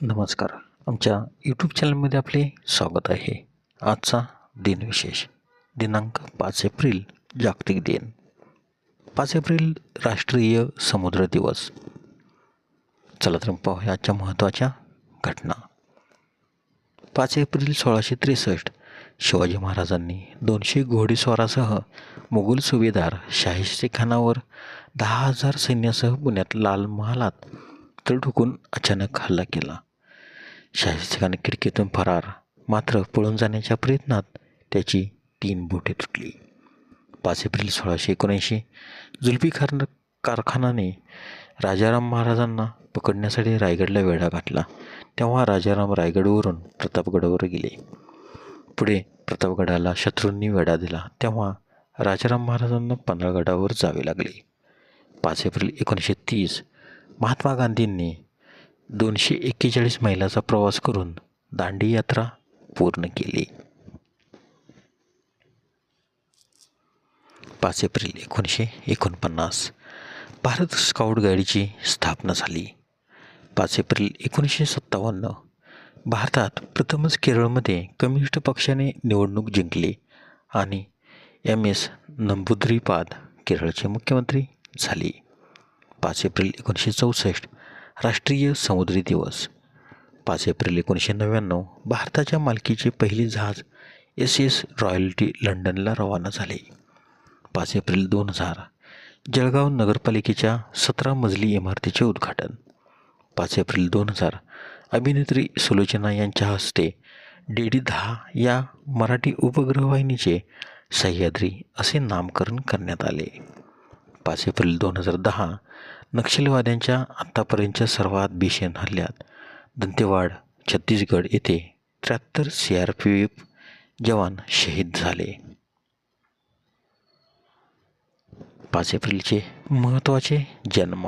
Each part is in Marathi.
नमस्कार. आमच्या यूट्यूब चॅनलमध्ये आपले स्वागत आहे. आजचा दिनविशेष दिनांक 5 एप्रिल जागतिक दिन. 5 एप्रिल राष्ट्रीय समुद्र दिवस. चला तर पाहूया आजच्या महत्त्वाच्या घटना. 5 एप्रिल 1663 शिवाजी महाराजांनी 200 घोडेस्वारासह मुघल सुभेदार शाहिस्ते खानावर 10,000 सैन्यासह पुण्यात लाल महालात तळ ठोकून अचानक हल्ला केला. शाहिस्ते खान खिडकीतून फरार, मात्र पळून जाण्याच्या प्रयत्नात त्याची 3 बोटे तुटली. 5 एप्रिल 1679 जुल्फिकार खानाने राजाराम महाराजांना पकडण्यासाठी रायगडला वेढा घातला. तेव्हा राजाराम रायगडवरून प्रतापगडावर गेले. पुढे प्रतापगडाला शत्रूंनी वेढा दिला. तेव्हा राजाराम महाराजांना पन्हाळगडावर जावे लागले. 5 एप्रिल 1930 महात्मा गांधींनी 241 मैलाचा प्रवास करून दांडी यात्रा पूर्ण केली. 5 एप्रिल 1949 भारत स्काउट गाईडची स्थापना झाली. 5 एप्रिल 1957 भारतात प्रथमच केरळमध्ये कम्युनिस्ट पक्षाने निवडणूक जिंकली आणि MS नंबूद्रीपाद केरळचे मुख्यमंत्री झाले. 5 एप्रिल 1964 राष्ट्रीय समुद्री दिवस. 5 एप्रिल 1999 भारताच्या मालकीचे पहिले जहाज SS रॉयल्टी लंडनला रवाना झाले. 5 एप्रिल 2000 जळगाव नगरपालिकेच्या 17 मजली इमारतीचे उद्घाटन. 5 एप्रिल 2000 अभिनेत्री सुलोचना यांच्या हस्ते DD-10 या मराठी उपग्रहवाहिनीचे सह्याद्री असे नामकरण करण्यात आले. 5 एप्रिल 2010 नक्षलवाद्यांच्या आत्तापर्यंतच्या सर्वात भीषण हल्ल्यात दंतेवाड छत्तीसगड येथे 73 CRPF जवान शहीद झाले. 5 एप्रिलचे महत्त्वाचे जन्म.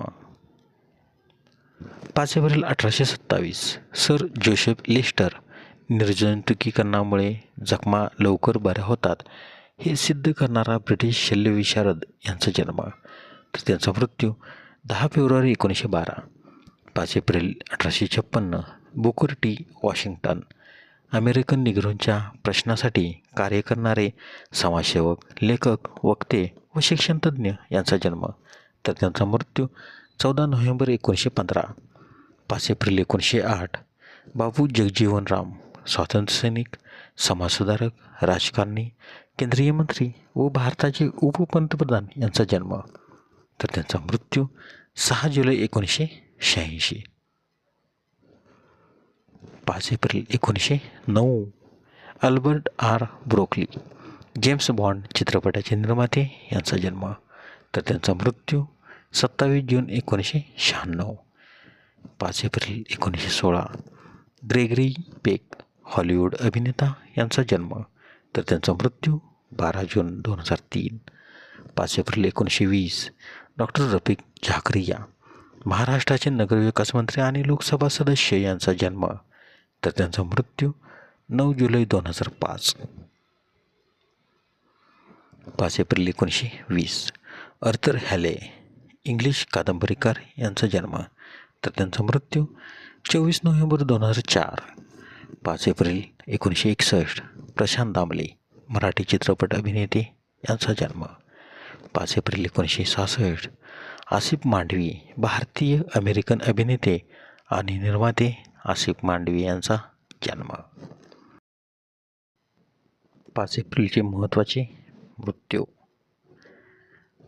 5 एप्रिल 1827 सर जोसेफ लेस्टर निर्जंतुकीकरणामुळे जखमा लवकर बऱ्या होतात हे सिद्ध करणारा ब्रिटिश शल्यविशारद यांचा जन्म, तर त्यांचा मृत्यू 10 फेब्रुवारी 1912. 5 एप्रिल 1856 बुकर टी वॉशिंग्टन अमेरिकन निग्रोंच्या प्रश्नासाठी कार्य करणारे समाजसेवक, लेखक, वक्ते व शिक्षणतज्ज्ञ यांचा जन्म, तर त्यांचा मृत्यू 14 नोव्हेंबर 1915. 5 एप्रिल 1908 बाबू जगजीवनराम स्वातंत्र्यसैनिक, समाजसुधारक, राजकारणी, केंद्रीय मंत्री व भारताचे उपपंतप्रधान यांचा जन्म, तर त्यांचा मृत्यू 6 जुलै 1986. 5 April 1909 Albert R. Broccoli James bond चित्रपटाचे निर्माते यांचा जन्म, तर त्यांचा मृत्यू 27 जून 1996. 5 एप्रिल 1916 ग्रेगरी पेक हॉलिवूड अभिनेता यांचा जन्म, तर त्यांचा मृत्यू 12 जून 2003. 5 एप्रिल 1920 डॉक्टर रफिक झाकरिया महाराष्ट्राचे नगरविकास मंत्री आणि लोकसभा सदस्य यांचा जन्म, तर त्यांचा मृत्यू 9 जुलै 2005. 5 एप्रिल 1920 अर्थर हॅले इंग्लिश कादंबरीकार यांचा जन्म, तर त्यांचा मृत्यू 24 नोव्हेंबर 2004. 5 एप्रिल 1961 प्रशांत दामले मराठी चित्रपट अभिनेते यांचा जन्म. 5 एप्रिल 1966 आसिफ मांडवी भारतीय अमेरिकन अभिनेते आणि निर्माते आसिफ मांडवी यांचा जन्म. 5 एप्रिलचे महत्त्वाचे मृत्यू.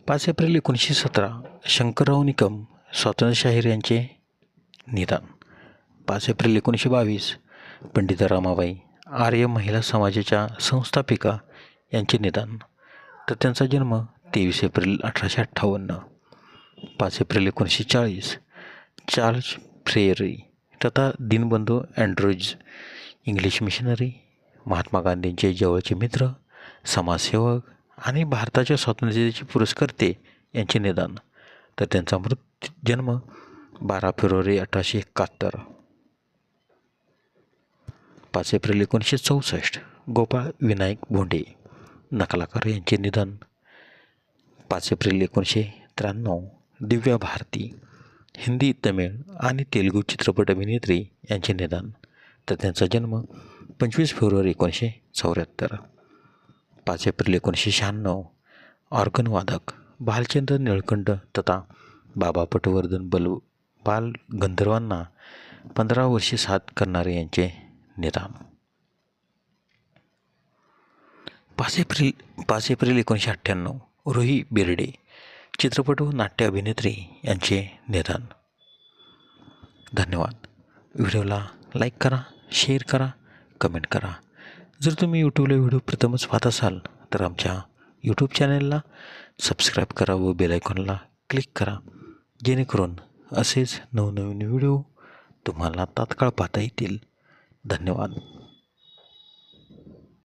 5 एप्रिल 1917 शंकरराव निकम स्वातंत्र्यशाहीर यांचे निधन. 5 एप्रिल 1922 पंडिता रमाबाई आर्य महिला समाजाच्या संस्थापिका यांचे निधन, तर त्यांचा जन्म 23 एप्रिल 1858. 5 एप्रिल 1940 चार्ल्स फ्रेरी तथा Deenbandhu Andrews English missionary, Mahatma गांधींचे जवळचे मित्र, समाजसेवक आणि भारताच्या स्वातंत्र्याचे पुरस्कर्ते यांचे निधन, तर त्यांचा जन्म 12 फेब्रुवारी 1871. 5 एप्रिल 1964 गोपाळ विनायक भोंडे नकलाकार यांचे निधन. 5 एप्रिल 1993 दिव्या भारती हिंदी, तमिळ आणि तेलुगू चित्रपट अभिनेत्री यांचे निधन. तर त्यांचा जन्म 25 फेब्रुवारी 1974. 5 एप्रिल 1996 ऑर्गनवादक भालचंद्र निळकंठ तथा बाबा पटवर्धन बाल गंधर्वांना 15 वर्षे साथ करणारे यांचे निधन. 5 एप्रिल 1998 रुही बिर्डे चित्रपट व नाट्य अभिनेत्री यांचे निधन. धन्यवाद. व्हिडिओला लाईक करा, शेअर करा, कमेंट करा. जर तुम्ही यूट्यूबला व्हिडिओ प्रथमच पाहत असाल तर आमच्या यूट्यूब चॅनलला सबस्क्राईब करा व बेल आयकॉनला क्लिक करा, जेणेकरून असेच नवनवीन व्हिडिओ तुम्हाला तात्काळ पाहता येतील. धन्यवाद.